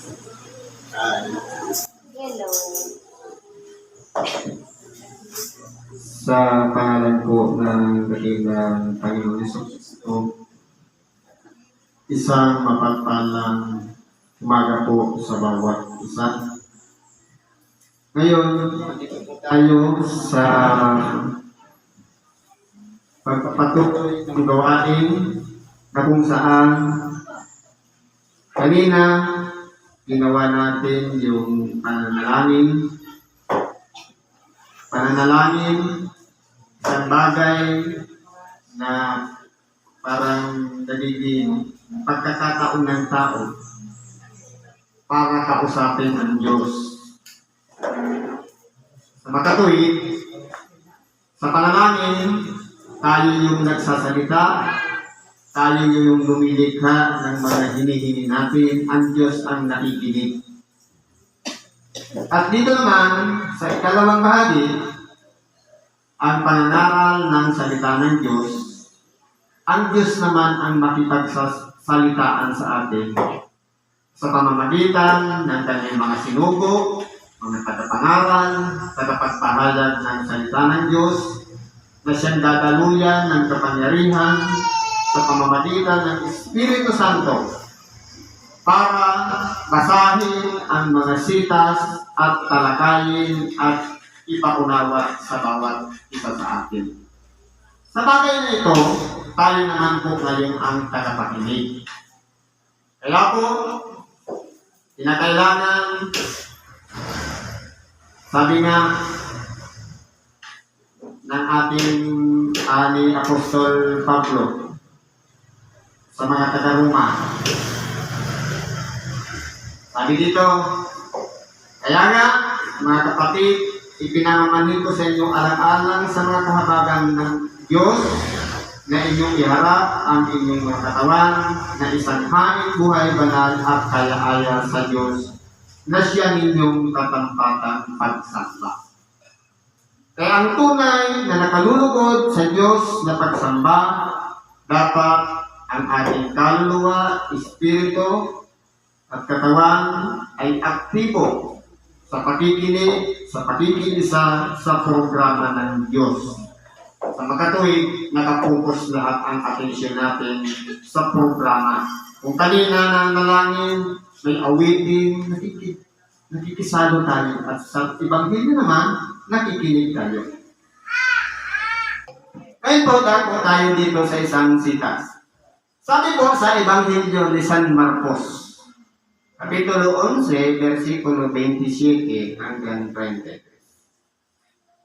Hello. Sa pangalan po ng dakilang Panginoon Hesus Kristo, isang mapagpalang umaga po sa bawat isa. Ngayon, tayo sa pagpapatuloy ng gawain na kung saan kanina ginawa natin yung pananalangin, isang bagay na parang nagiging pagkakataon ng tao para kausapin ang Diyos. Sa makatuwid, sa panalangin, tayo yung nagsasalita, tayo yung lumilikha ng mga hinihingi natin, ang Diyos ang nakikinig. At dito naman, sa ikalawang bahagi, ang pananaral ng salita ng Diyos, ang Diyos naman ang makipagsalitaan sa atin sa pamamagitan ng kanyang mga sinugo, mga tagapangaral, tagapagpahayag ng salita ng Diyos, na siyang dadaluyan ng kapangyarihan sa pamamagitan ng Espiritu Santo para basahin ang mga sitas at talakayin at ipaunawa sa bawat isa sa atin. Sa bagay na ito, tayo naman po ngayon ang tagapakinig. Kaya po, kinakailangan, sabi nga ng ating ni Apostol Pablo sa mga taga-Roma, sabi dito, kaya nga, mga kapatid, ipinamamanhin ko sa inyo alang-alang sa mga kahabagan ng Diyos na inyong iharap ang inyong mga katawan na isang haing buhay banal at kaya-aya sa Diyos na siya ninyong katampatang pagsamba. Kaya ang tunay na nakalulugod sa Diyos na pagsamba, dapat ang ating kaluluwa, espiritu, at katawan ay aktibo sa pakikilisa sa programa ng Diyos. Sa makatuwid, nakapokus lahat ang atensyon natin sa programa. Kung kanina nanalangin, may awitin, nakikisalo tayo. At sa Ebanghelyo naman, nakikinig tayo. Ngayon po, tayo dito sa isang sitas. Sabi po sa Ebanghelyo ni San Marcos, Kapitulo 11, versikulo 27 hanggang 33.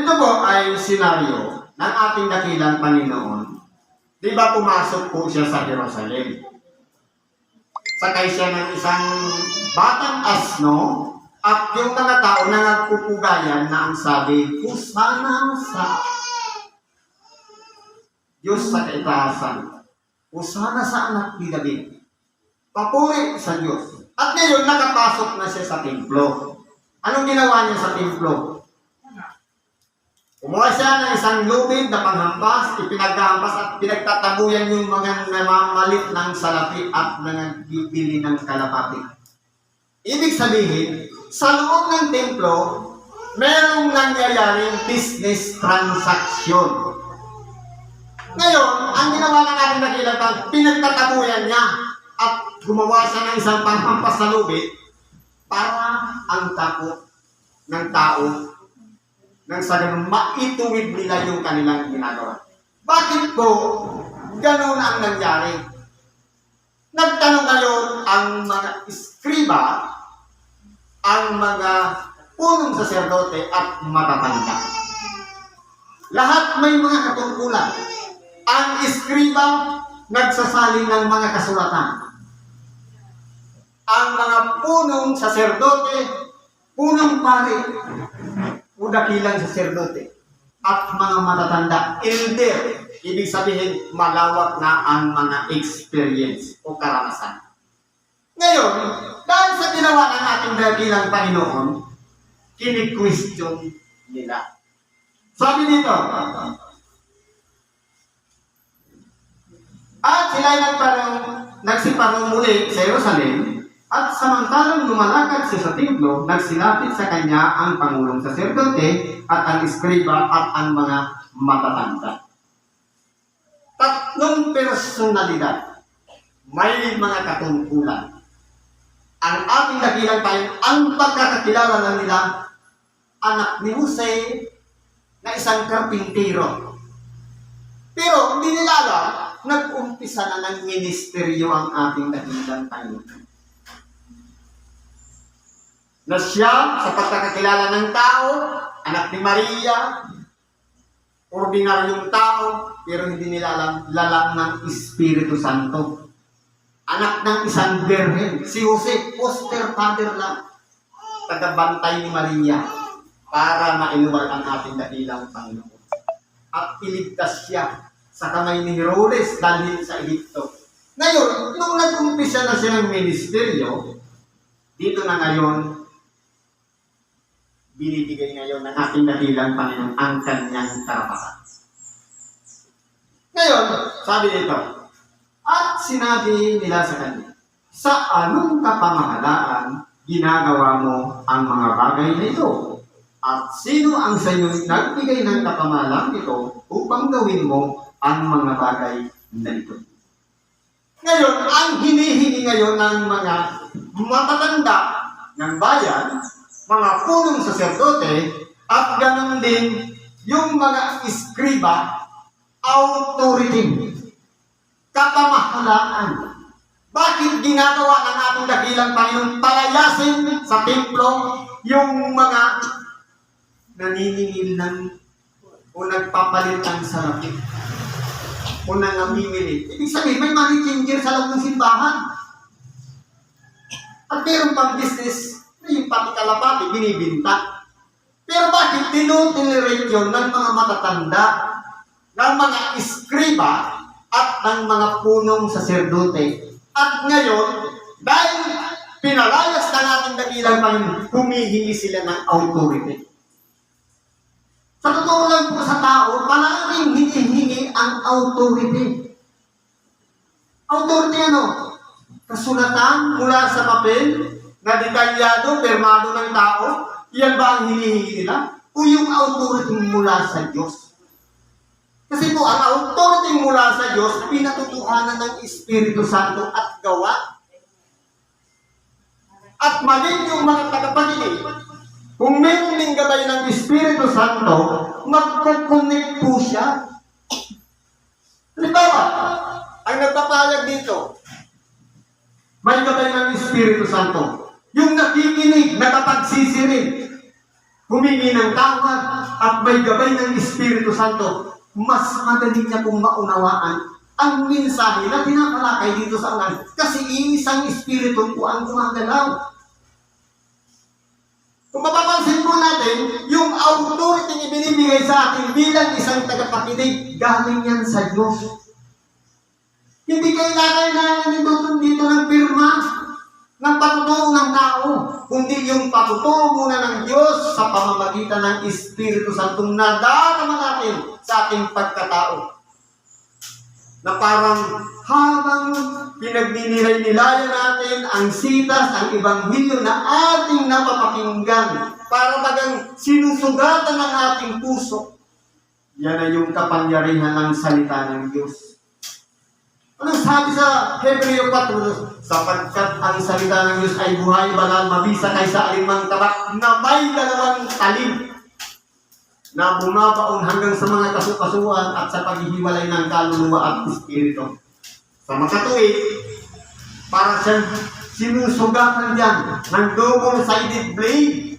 Ito po ay senaryo ng ating dakilang Panginoon. Di ba pumasok po siya sa Jerusalem? Sakay siya ng isang batang asno at yung mga tao na nagpupugayan na ang sabi, Husana sa Diyos sa kaitaasan. Husana sa anak ni David. Papuri sa Diyos. At ngayon, nakapasok na siya sa templo. Anong ginawa niya sa templo? Kumuha siya ng isang lubid na panghampas, ipinaghampas at pinagtatabuyan yung mga namamalit ng salapi at nagbibili ng kalapati. Ibig sabihin, sa loob ng templo, merong nangyayaring business transaction. Ngayon, ang ginawa ng ating nakilatan, pinagtatabuyan niya at gumawa siya ng isang panghampas sa lubid para ang takot ng tao nang sa ganun maituwid nila yung kanilang ginagawa. Bakit po ganun ang nangyari? Nagtanong ngayon ang mga iskriba, ang mga punong saserdote at matatanda. Lahat may mga katungkulan. Ang iskriba nagsasalin ng mga kasulatan. Ang mga punong saserdote, punong pari, o dakilang saserdote, at mga matatanda, elder, ibig sabihin malawak na ang mga experience o karanasan. Ngayon, dahil sa ginawa ng ating dakilang Panginoon, kini-question nila. Sabi dito, at sila nagsiparong muli sa Jerusalem At samantalang lumalakad siya sa templo, nagsilapit sa kanya ang pangulong saserdote at ang eskriba at ang mga matatanda. Tatlong personalidad, may mga katungkulan. Ang ating dakilang tayo, ang pagkakakilala na nila, anak ni Jose na isang karpintero. Pero hindi nila alam, nag-umpisa na ng ministeryo ang ating dakilang tayo. Na siya, sa pagkakakilala ng tao, anak ni Maria, ordinaryong tao, pero hindi nila alam, lalang ng Espiritu Santo. Anak ng isang birhen, si Jose, foster father lang, tagabantay ni Maria, para mainuwal ang ating dakilang Panginoon. At iligtas siya sa kamay ni Herodes dalhin sa Egipto. Ngayon, nung nag-umpisa na siya ng ministeryo, dito na ngayon, binibigay ngayon ng ating dakilang Panginoon ang kanyang karapatan. Ngayon, sabi dito, at sinabi nila sa kanya, sa anong kapamahalaan ginagawa mo ang mga bagay na ito? At sino ang sa iyo nagbigay ng kapamahalaan ito upang gawin mo ang mga bagay na ito? Ngayon, ang hinihingi ngayon ng mga matatanda ng bayan, mga punong saserdote, at ganoon din yung mga eskriba, authority, kapamahalaan. Bakit ginagawa ng ating dakilang Panginoon palayasin sa templo yung mga naniningil ng o nagpapalit ng salapi o nangamimili? Ibig sabihin, may money changer sa loob ng simbahan. At meron pang business, yung pati kalapati, binibinta. Pero bakit tinutolerate yun ng mga matatanda, ng mga eskriba, at ng mga punong saserdote? At ngayon, dahil pinalayas na natin dakilang Panginoon, humihingi sila ng authority. Sa totoo lang po sa tao, palaging hinihingi ang authority. Authority ano? Kasulatan mula sa papel, na detalyado, permado ng tao, yan ba ang hinihingi nila? O yung authority mula sa Diyos? Kasi po, ang authority mula sa Diyos, pinatutuhanan ng Espiritu Santo at gawa. At maging yung mga tagapagiling, kung meron ding gabay ng Espiritu Santo, magkukunik po siya. Halimbawa, ang nagpapahayag dito, may gabay ng Espiritu Santo. Yung nakikinig, nakapagsisirin, humingi ng tawad, at may gabay ng Espiritu Santo, mas madali niya kung maunawaan ang mensahe na pinapalakay dito sa ulan. Kasi iisang Espiritu po ang gumagalaw. Kung mapapansin po natin, yung authority na binibigay sa atin bilang isang tagapakinig, galing yan sa Diyos. Hindi kailangan na nandito dito ng pirma ng patuturo ng tao, kundi yung patuturo muna ng Diyos sa pamamagitan ng Espiritu Santo na darama natin sa ating pagkatao. Na parang habang pinagninilayan natin ang sitas, ang ebanghelyo na ating napapakinggan, para bagang sinusugatan ng ating puso, yan ay yung kapangyarihan ng salita ng Diyos. Ano sabi sa Hebreo 4? Sapagkat ang salita ng Diyos ay buhay, banal, mabisa kaysa alinmang tabak na may dalawang talim na bumabaon hanggang sa mga kasukasuan at sa paghihiwalay ng kaluluwa at espiritu. Sa makatuwid, para siyang sinusugatan dyan ng double-sided blade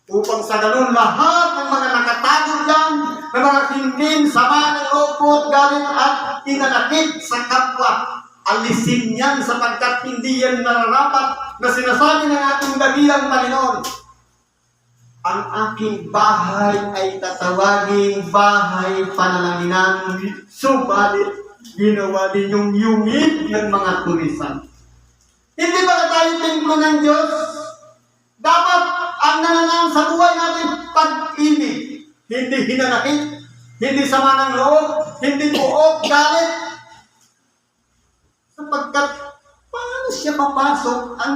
upang sa ganun lahat ng mga nakatago dyan na mga kintin, sama ng lupot, galit at inanakit sa kapwa, alisin yan sapagkat hindi yan nararapat na sinasabi ng ating dakilang Panginoon. Ang aking bahay ay tatawaging bahay panalanginan, subalit ginawa din yung yungib ng mga tulisan. Hindi ba tayo templo ng Diyos? Dapat ang nananang sa buhay natin pag-ibig, hindi hinanakit, hindi sama ng loob, hindi buok, galit. Sapagkat paano siya papasok ang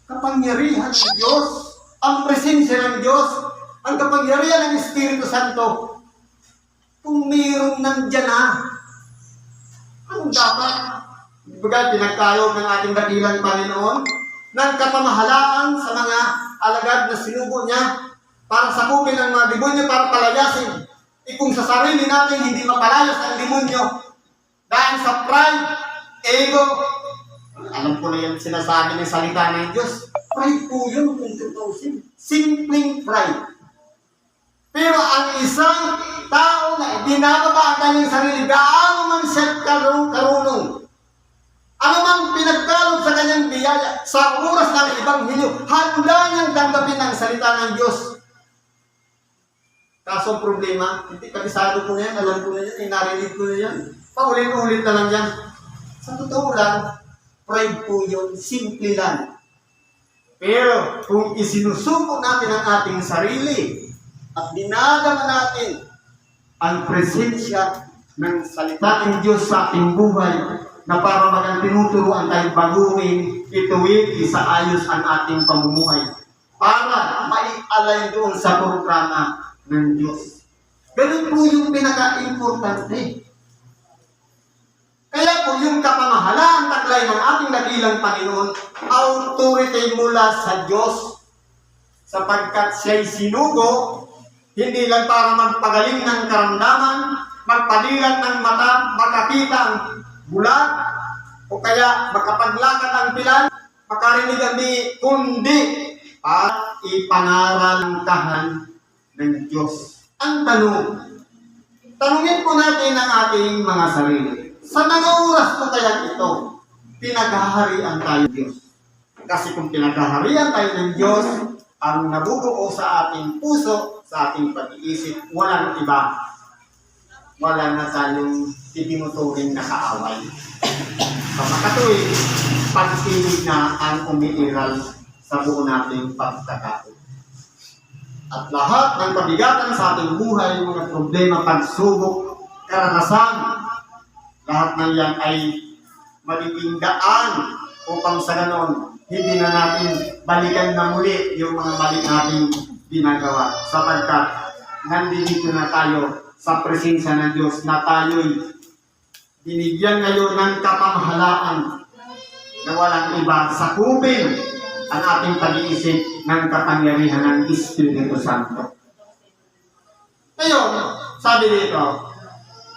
kapangyarihan ng Diyos, ang presensya ng Diyos, ang kapangyarihan ng Espiritu Santo? Kung mayroong nandyan na, anong dapat? Diba pinagkaloob ng ating dakilang Panginoon ng kapamahalaan sa mga alagad na sinubo niya para sakupin ang mga demonyo, para palayasin. Kung sa sarili natin hindi mapalayas ang demonyo dahil sa pride, ego, alam ko na yan sinasabi ng salita ng Diyos, pride po yun kung tutusin. Simpleng pride. Pero ang isang tao na binababa ang kanyang sarili, gaano man siya karunong, ano mang pinagkalog sa kanyang biyaya, sa oras ng Ebanghelyo, handa niyang tanggapin ang salita ng Diyos. Kaso ang problema, hindi kabisado ko na yan, alam ko na yan, narinig ko na yan. Paulit-ulit na lang yan. Sa totoo lang, pride po yun, simple lang. Pero kung isinusuko natin ang ating sarili at dinadama natin ang presensya ng salita ng Diyos sa ating buhay, na para magang tinuturuan tayo baguhin, ituwid, isaayos ang ating pamumuhay para maialay doon sa programa ng Diyos. Ganun po yung pinaka-importante. Kaya po yung kapamahalaan taglay ng ating dakilang Panginoon, authority mula sa Diyos, sapagkat siya'y sinugo, hindi lang para magpagaling ng karamdaman, magpadilat ng mata, makakita ang bulat, o kaya makapaglakad ang pilan, makarinig ang kundi at ipangarantahan ng Diyos. Ang tanungin po natin ang ating mga sarili. Sa mga oras po kaya ito, pinaghaharian tayo ng Diyos. Kasi kung pinaghaharian tayo ng Diyos, ang nabubuo sa ating puso, sa ating pag-iisip, walang iba. Wala na tayong itinuturing na kaaway. Sa makatuwid, pag-ibig na ang umiiral sa buo nating pagkakao. At lahat ng pabigatan sa ating buhay, mga problema, pagsubok, karanasan, lahat ng yan ay magiging daan upang sa ganon, hindi na natin balikan na muli yung mga mali nating ginagawa. Sapagkat nandito na tayo sa presensya ng Diyos na tayo'y binigyan ngayon ng kapamahalaan na walang iba, sakupin ang ating pag-iisip ng kapangyarihan ng Espiritu Santo. Ngayon, sabi dito,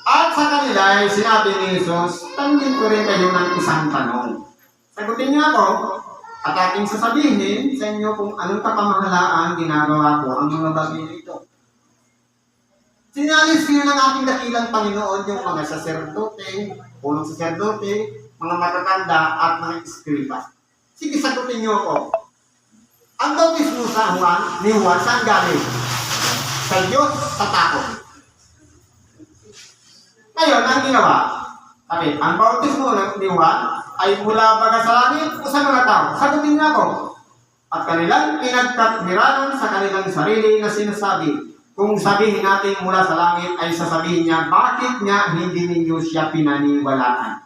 at sa kanila ay sinabi ni Jesus, tanungin ko rin kayo ng isang tanong. Sagutin niyo ako at aking sasabihin sa inyo kung anong kapamahalaan ginagawa ko ang mga bagay nito. Sinalis niyo ng ating dakilang Panginoon yung mga saserdote, punong saserdote, mga matatanda at mga eskriba. Sige, sagutin niyo ako. Ang bautismo sa Juan, ni Juan, saan galing? Sa Diyos, sa tao. Ngayon, ang ginawa, sabi, ang bautismo ni Juan ay mula baga sa langit o sa mga tao. Sagutin niyo ako. At kanilang pinagkatmiranan sa kanilang sarili na sinasabi, kung sabihin natin mula sa langit ay sasabihin niya, bakit niya hindi ninyo siya pinaniwalaan?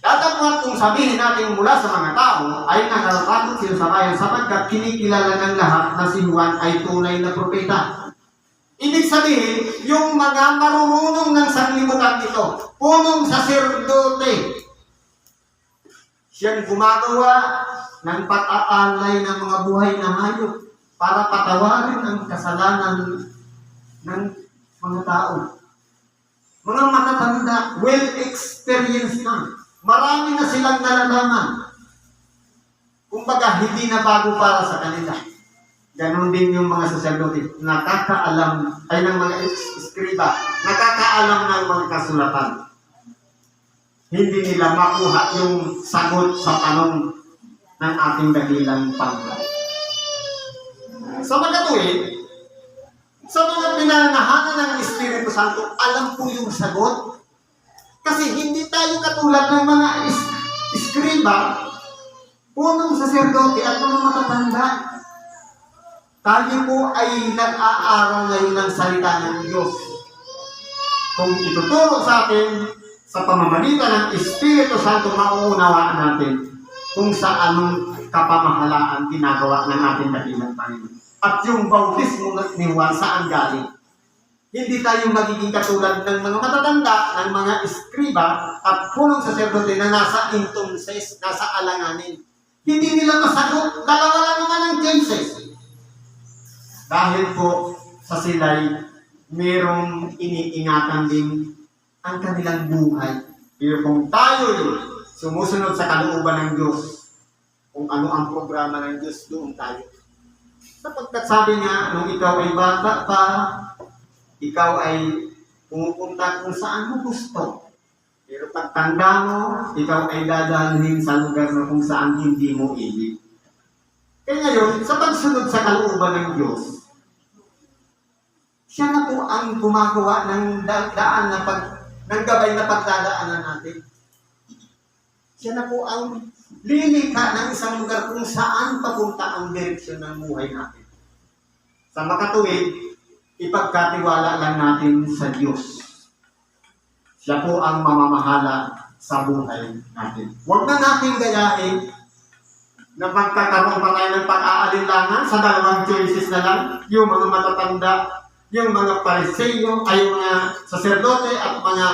Datapwat kung sabihin natin mula sa mga tao ay nakakatakot sila sa bayan sapagkat kinikilala ng lahat na si Juan ay tunay na propeta. Ibig sabihin, yung mga marurunong ng sanglibutan ito, punong saserdote, siyang gumagawa ng pag-aalay ng mga buhay na hayop para patawarin ang kasalanan ng mga tao. Mga matatanda, well-experienced na. Marami na silang nalalaman. Kumbaga, hindi na bago para sa kanila. Ganon din yung mga saserdote, nakakaalam, ay ng mga eskriba, nakakaalam ng mga kasulatan. Hindi nila makuha yung sagot sa tanong ng ating dakilang Panginoon. Sa magkatuwid, sa mga pinanahanan ng Espiritu Santo, alam po yung sagot. Kasi hindi tayo katulad ng mga eskriba, punong saserdote at mga matatanda. Tayo po ay nag-aaral ngayon ng salita ng Diyos. Kung ituturo sa atin sa pamamagitan ng Espiritu Santo, mauunawaan natin kung sa anong kapamahalaan ginagawa ng ating dakilang Panginoon. At yung bautismo ni Juan saan galing? Hindi tayo magiging katulad ng mga matatanda, ng mga eskriba at punong saserdote na nasa entonces, nasa alanganin. Hindi nila masagot. Dalawa lang naman ang chances. Dahil po sa sila'y merong iniingatan din ang kanilang buhay. Pero kung tayo'y sumusunod sa kalooban ng Diyos, kung ano ang programa ng Diyos, doon tayo. Sapagkat sabi niya, nung ikaw ay bata pa, ikaw ay pumupunta kung saan mo gusto. Pero pagtanda mo, ikaw ay dadalhin sa lugar na kung saan hindi mo ibig. Kaya ngayon, sa pagsunod sa kalooban ng Diyos, siya na po ang gumagawa ng daan na ng gabay na pagdadaanan natin. Siya na po ang lilikha ng isang lugar kung saan papunta ang direksyon ng buhay natin. Sa makatuwid, ipagkatiwala lang natin sa Diyos. Siya po ang mamamahala sa buhay natin. Huwag na natin gayahin na pagkakaroon pa tayo ng pag-aalinlangan sa dalawang choices na lang, yung mga matatanda, yung mga pariseyo, ay yung mga saserdote at mga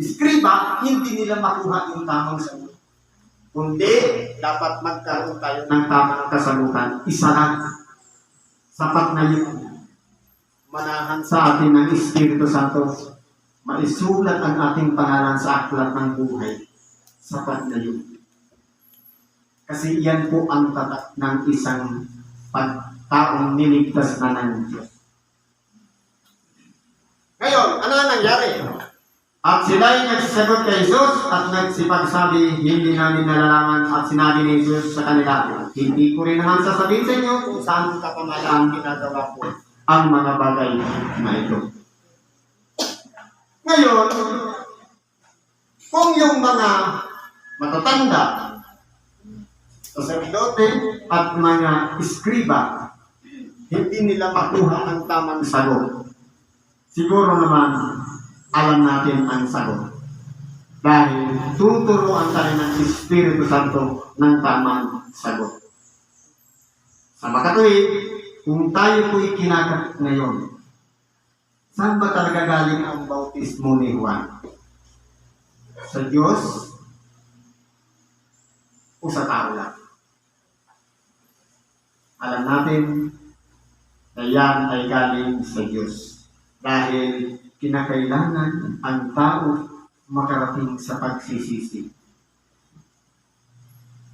iskriba, hindi nila makuha yung tamang sagot. Kundi, dapat magkaroon tayo ng tamang kasagutan. Isa lang. Sapat na yun. Manahan sa atin ng Espiritu Santo. Maisulat ang ating pangalan sa aklat ng buhay. Sapat na yun. Kasi yan po ang tatak ng isang taong niligtas na ng Diyos. Ngayon, ano ang nangyari? At sila'y nagsasagot kay Jesus at nagsipagsabi, hindi namin nalalaman, at sinabi ni Jesus sa kanila, hindi ko rin naman sasabihin sa inyo kung saan kapamalaan ginagawa ko ang mga bagay na ito. Ngayon, kung yung mga matatanda, saserdote at mga iskriba, hindi nila makuha ang tamang sagot, siguro naman, alam natin ang sagot. Dahil tuturuan tayo ng Espiritu Santo ng tamang sagot. Sa makatuwid, kung tayo po'y kinagat ngayon, saan ba talaga galing ang bautismo ni Juan? Sa Diyos o sa tao lang? Alam natin na yan ay galing sa Diyos. Dahil kinakailangan ang tao makarating sa pagsisisi.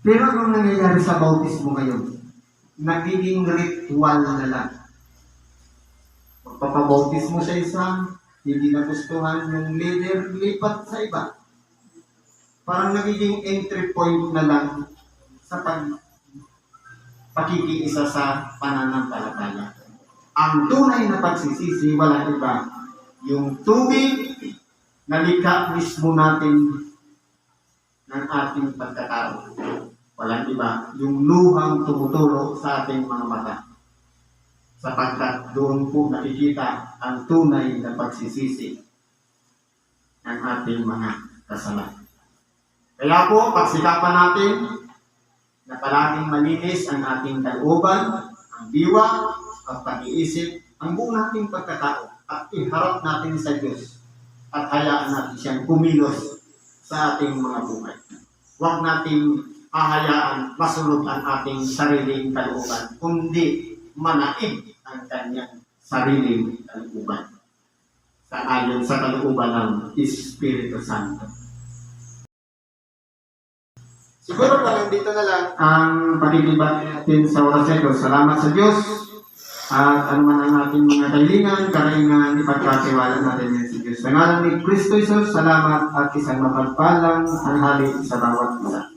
Pero anong nangyayari sa bautismo ngayon? Nagiging ritual na lang. Magpapabautismo sa isa, hindi nagustuhan yung leader, lipat sa iba. Parang nagiging entry point na lang sa pakikiisa sa pananampalataya. Ang tunay na pagsisisi, walang iba. Yung tubig na likha mismo natin ng ating pagkatao. Walang iba. Yung luhang tumuturo sa ating mga mata. Sapagkat doon po nakikita ang tunay na pagsisisi ng ating mga kasalanan. Kaya po, pagsikapan natin na palaging malinis ang ating kalooban, ang diwa, ang pag-iisip, ang buong nating pagkatao. At iharap natin sa Diyos at hayaan natin siyang kumilos sa ating mga buhay. Huwag nating hahayaan masunod ang ating sariling kalooban, kundi manaig ang kanyang sariling kalooban sa ayon sa kalooban ng Espiritu Santo. Siguro pa dito na lang ang pagdidibat natin sa oras ito. Salamat sa Diyos. At ano man ang ating mga kailangan, karaingan, ipagkatiwala natin yan sa Diyos. Sa ngalan ni Kristo Jesus, salamat at isang mapagpalang tanghali sa bawat isa.